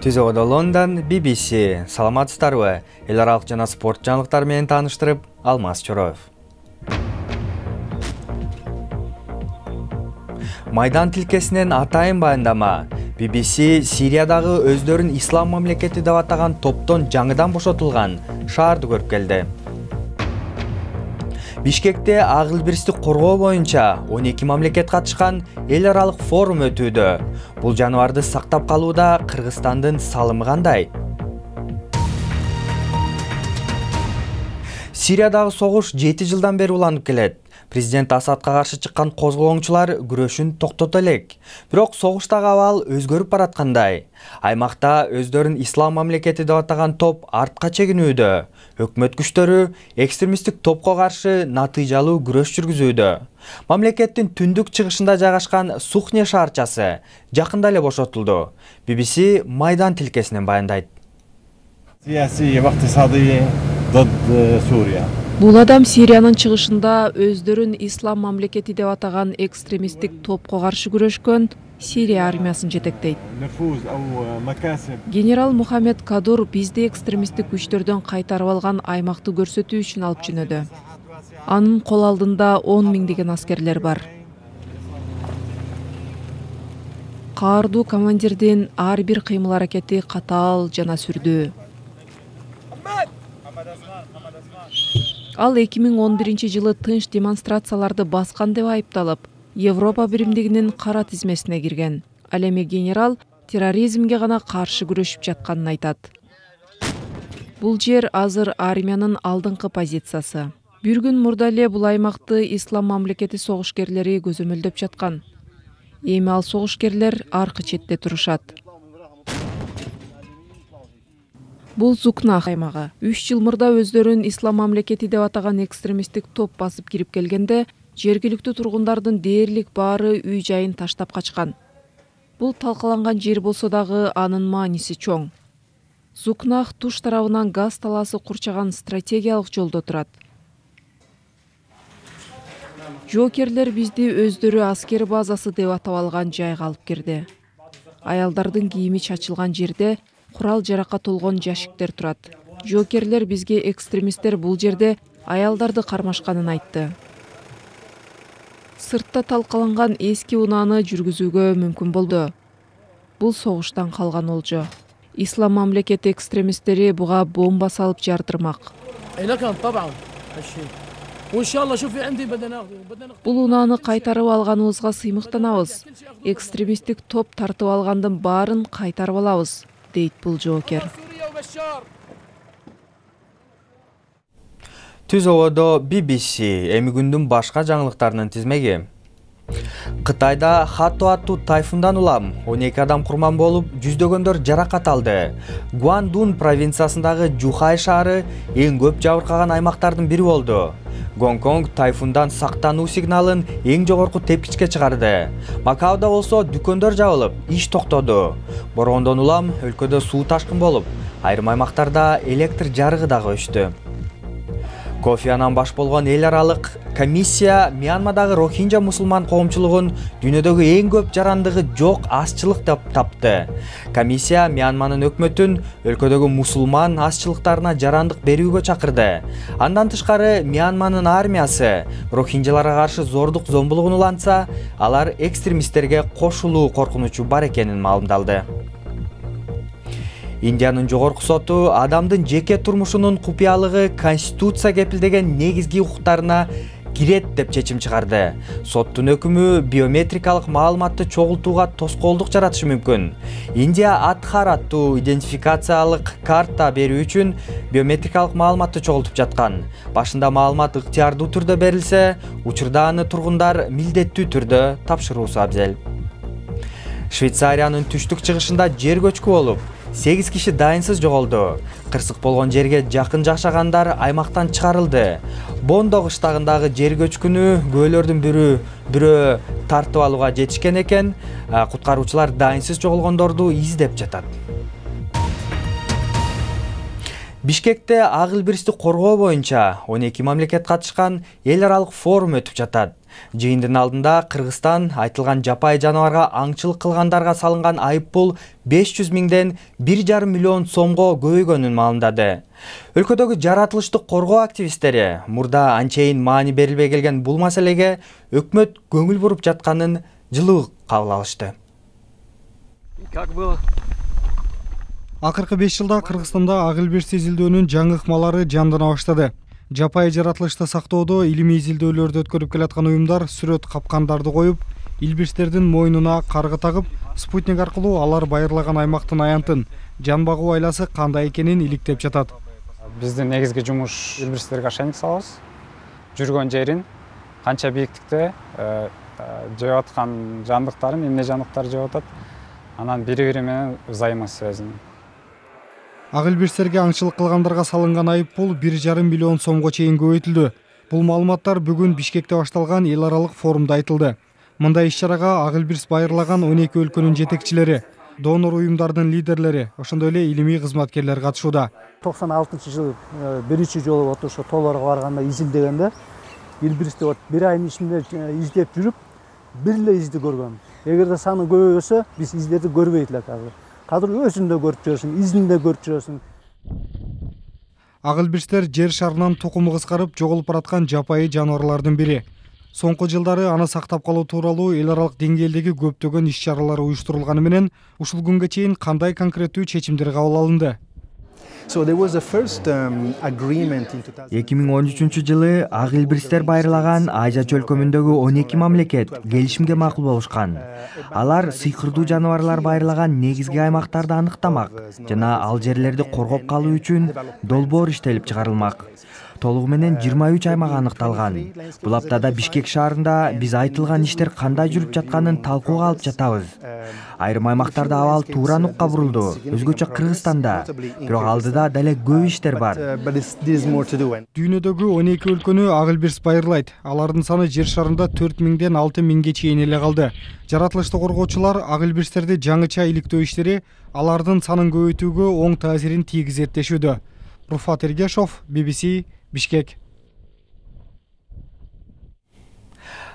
Түзөгөдө Лондон, BBC. Саламатсыздарбы? Эл аралык жана спорт жаңылыктары менен тааныштырып, Алмаз Чороев. Майдан тилкесинен атайын баяндама. BBC Сириядагы өздөрүн ислам мамлекети деп атаган топтон жаңыдан бошотулган шаарды көрүп келди. Бишкекте агыл биристик коргоо боюнча 12 мамлекет катышкан эл аралык форум өтүүдө. Бул жаныбарды сактап калууда Кыргызстандын салымы кандай? Сириядагы согуш 7 жылдан бери уланып келет. Президент Асадка каршы чыккан козголоңчулар күрөшүн токтото элек. Бирок согуштагы абал өзгөрүп бараткандай. Аймакта өздөрүн ислам мамлекети деп атаган топ артка чегинүүдө. Өкмөт күчтөрү экстремисттик топко каршы натыйжалуу күрөш жүргүзүүдө. Мамлекеттин түндүк чыгышында жайгашкан Сухне шаарчасы жакында эле бошотулду. BBC Майдан тилкесинен баяндайт. سياسية واقتصادية ضد سوريا. Бул адам Сириянын чыгышында өздөрүн ислам мамлекети деп атаган экстремисттик топко каршы күрөшкөн Сирия армиясын жетектейт. Генерал Мухаммед Кадур бизди экстремисттик күчтөрдөн кайтарып алган аймакты көрсөтүү үчүн алып жөнөдү. Анын кол алдында 10 миңдеген аскерлер бар. Каардуу командирдин ар бир кыймыл аракети катаал жана сүрдүү. Ал 2011 жылы тынч демонстрацияларды баскан деп айыпталып, Европа биримдигинин кара тизмесине кирген. Ал эми генерал терроризмге гана каршы күрөшүп жатканын айтат. Бул жер азыр армиянын алдыңкы позициясы. Бир күн мурда эле бул аймакты ислам мамлекети согушкерлери көзөмөлдөп жаткан. Эми ал согушкерлер аркы четте турушат. Бул Зукнах аймагы. 3 жыл мурда өздөрүн ислам мамлекети деп атаган экстремисттик топ басып кирип келгенде, жергиликтүү тургундардын дээрлик баары үй жайын таштап качкан. Бул талкаланган жер болсо дагы анын мааниси чоң. Зукнах туш тарабынан газ талаасы курчаган стратегиялык жолдо турат. Жоокерлер бизди өздөрү аскер базасы деп атап алган жайга алып кирди. Аялдардын кийими чачылган жерде курал жаракка толгон жашиктер турат. Жоокерлер бизге экстремисттер бул жерде аялдарды кармашканын айтты. Сыртта талкаланган эски унааны жүргүзүүгө мүмкүн болду. Бул согуштан калган олжо. Ислам мамлекети экстремисттери буга бомба салып жардырмак. Бул унааны кайтарып алганыбызга сыймыктанабыз. Экстремисттик топ тартып алгандын баарын кайтарып алабыз, дейт бул жоокер. Түзөгөдө BBC эми күндүн башка жаңылыктарынын тизмеги. Кытайда Хату аттуу тайфундан улам 12 адам курман болуп, жүздөгөндөр жаракат алды. Гуандун провинциясындагы Жухай шаары эң көп жабыркаган аймактардын бири болду. Гонконг тайфундан сактануу сигналын эң жогорку тепкичке чыгарды. Макаода болсо дүкөндөр жабылып, иш токтоду. Бороондон улам өлкөдө суу ташкын болуп, айрым аймактарда электр жарыгы дагы өчтү. Кофи Аннан баш болгон эл аралык комиссия Мьянмадагы Рохинджа мусулман коомчулугун дүйнөдөгү эң көп жарандыгы жок азчылык деп тапты. Комиссия Мьянманын өкмөтүн өлкөдөгү мусулман азчылыктарына жарандык берүүгө чакырды. Андан тышкары Мьянманын армиясы Рохинджаларга каршы зордук зомбулугун улантса, алар экстремисттерге кошулуу коркунучу бар экенин маалымдалды. Индиянын жогорку соту адамдын жеке турмушунун купуялыгы Конституция кепилдеген негизги укуктарына кирет деп чечим чыгарды. Соттун өкүмү биометрикалык маалыматты чогултууга тоскоолдук жаратышы мүмкүн. Индия Адхар аттуу идентификациялык карта берүү үчүн биометрикалык маалыматты чогултуп жаткан. Башында маалымат ыктыярдуу түрдө берилсе, учурда аны тургундар милдеттүү түрдө тапшыруусу абзел. Швейцариянын түштүк чыгышында жер көчкү болуп, 8 киши дайынсыз жоголду. Кырсык болгон жерге жакын жашагандар аймактан чыгарылды. Бондо кыштагындагы жер көчкүнү көөлөрдүн бирөө тартып алууга жетишкен экен. Куткаруучулар дайынсыз жоголгондорду издеп жатат. Бишкекте агыл биристик коргоо боюнча 12 мамлекет катышкан эл аралык форум өтүп жатат. Жыйындын алдында Кыргызстан айтылган жапайы жаныбарга аңчылык кылгандарга салынган айыппул 500 миңден 1,5 миллион сомго көбөйгөнүн маалымдады. Өлкөдөгү жаратылыштык коргоо активисттери мурда анчейин маани берилбей келген бул маселеге өкмөт көңүл буруп жатканын жылуу кабыл алышты. Акыркы 5 жылда Кыргызстанда ак илбирс изилдөөнүн жаңы ыкмалары жандана баштады. Жапайы жаратылышты сактоодо илимий изилдөөлөрдү өткөрүп келаткан уюмдар сүрөт капкандарды коюп, илбирстердин мойнуна каргы тагып, спутник аркылуу алар байырлаган аймактын аянтын, жан багуу айласы кандай экенин иликтеп жатат. Биздин негизги жумуш илбирстерге ошейник салабыз. Жүргөн жерин, канча бийиктикте жеп аткан жандыктарын, эмне жандыктар жеп атат, анан бири-бири менен взаимосвязь. Ак илбирстерге аңчылык кылгандарга салынган айыппул 1,5 миллион сомго чейин көбөйтүлдү. Бул маалыматтар бүгүн Бишкекте башталган эл аралык форумда айтылды. Мындай иш-чарага ак илбирс байырлаган 12 өлкөнүн жетекчилери, донор уюмдардын лидерлери, ошондой эле илимий кызматкерлер катышууда. 96-жылы биринчи жолу ошо тоолорго барганда изилдегенде илбирсти бир айдын ичинде издеп жүрүп, бир эле изди көргөм. Эгерде саны көбөйсө, биз издерди көрбөйт элек азыр. Кадыр өзүн да көрүп жүрөсүң, изин да көрүп жүрөсүң. Ак илбирстер жер шарынан тукуму кыскарып жоголуп бараткан жапайы жаныбарлардын бири. Соңку жылдары аны сактап калуу тууралуу эл аралык деңгээлдеги көптөгөн иш-чаралар уюштурулганы менен ушул күнгө чейин кандай конкреттүү чечимдер кабыл алынды? 2013 жылы ак илбирстер байырлаган Азия чөлкөмүндөгү 12 мамлекет келишимге макул болушкан. Алар сыйкырдуу жаныбарлар байырлаган негизги аймактарды аныктамак жана ал жерлерди коргоп калуу үчүн долбоор иштелип чыгарылмак. Толугу менен 23 аймак аныкталган. Бул аптада Бишкек шаарында биз айтылган иштер кандай жүрүп жатканын талкууга алып жатабыз. Айрым аймактарда абал туура нукка бурулду, өзгөчө Кыргызстанда. Бирок алдыда деле көп иштер бар. Дүйнөдөгү 12 өлкөнү ак илбирс байырлайт. Алардын саны жер шарында 4 миңден 6 миңге чейин эле калды. Жаратылышты коргоочулар ак илбирстерди жаңыча иликтөө иштери алардын санын көбөйтүүгө оң таасирин тийгизет дешүүдө. Руфат Эргешов, BBC, Бишкек.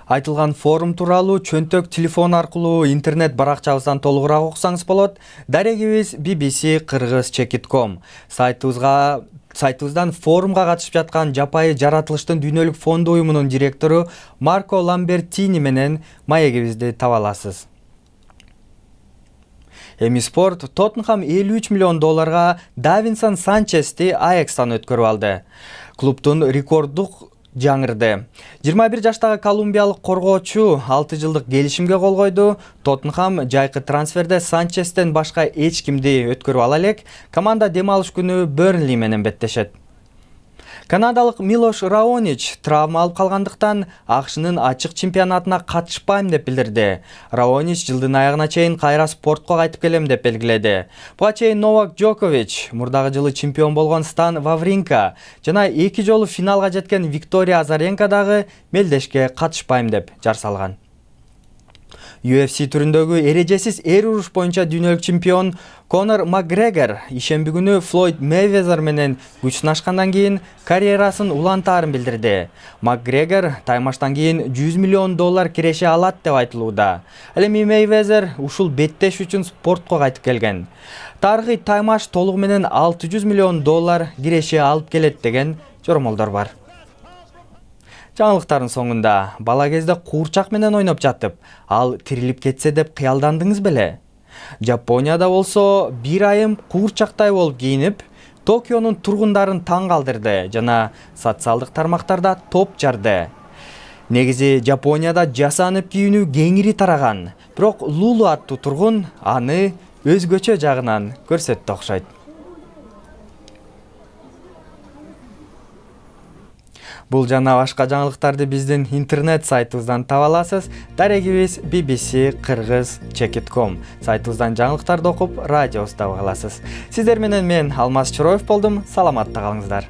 Айтылган форум тууралуу чөнтөк телефон аркылуу интернет баракчабыздан толугураак окусаңыз болот. Дарегибиз bbc-kyrgyz.com. Сайтыбыздан форумга катышып жаткан жапайы жаратылыштын дүйнөлүк фонду уюмунун директору Марко Ламбертини менен маегибизди таба аласыз. Эми спорт. Тоттенхам 53 миллион долларга Давинсон Санчести Аякстан өткөрүп алды. Клубдун рекорддук жаңырды. 21 жаштагы колумбиялык коргоочу 6 жылдык келишимге кол койду. Тоттенхам жайкы трансферде Санчестен башка эч кимди өткөрүп ала элек. Команда дем алыш күнү Бернли менен беттешет. Канадалык Милош Раонич травма алып калгандыктан АКШнын ачык чемпионатына катышпайм деп билдирди. Раонич жылдын аягына чейин кайра спортко кайтып келем деп белгиледи. Буга чейин Новак Джокович, мурдагы жылы чемпион болгон Стан Вавринка жана 2 жолу финалга жеткен Виктория Азаренко дагы мелдешке катышпайм деп жар салган. UFC түрүндөгү эрежесиз эр уруш боюнча дүйнөлүк чемпион Конор Макгрегор ишемби күнү Флойд Мейвезер менен күч сынашкандан кийин карьерасын улантаарын билдирди. Макгрегор таймаштан кийин 100 миллион доллар киреше алат деп айтылууда. Ал эми Мейвезер ушул беттеш үчүн спортко кайтып келген. Тарыхый таймаш толугу менен 600 миллион доллар киреше алып келет деген жормолдор бар. Жаңылыктардын соңунда бала кезде куурчак менен ойноп жатып, ал тирилип кетсе деп кыялдандыңыз беле? Жапонияда болсо бир айым куурчактай болуп кийинип, Токионун тургундарын таң калтырды жана социалдык тармактарда топ жарды. Негизи Жапонияда жасанып кийинүү кеңири тараган, бирок Лулу аттуу тургун аны өзгөчө жагынан көрсөттү окшойт. Бул жана башка жаңылыктарды биздин интернет сайтыбыздан таба аласыз. Дарегибиз bbc-kyrgyz.com. Сайтыбыздан жаңылыктарды окуп, радиобузду таба аласыз. Сиздер менен мен Алмаз Чороев болдум. Саламатта калыңыздар.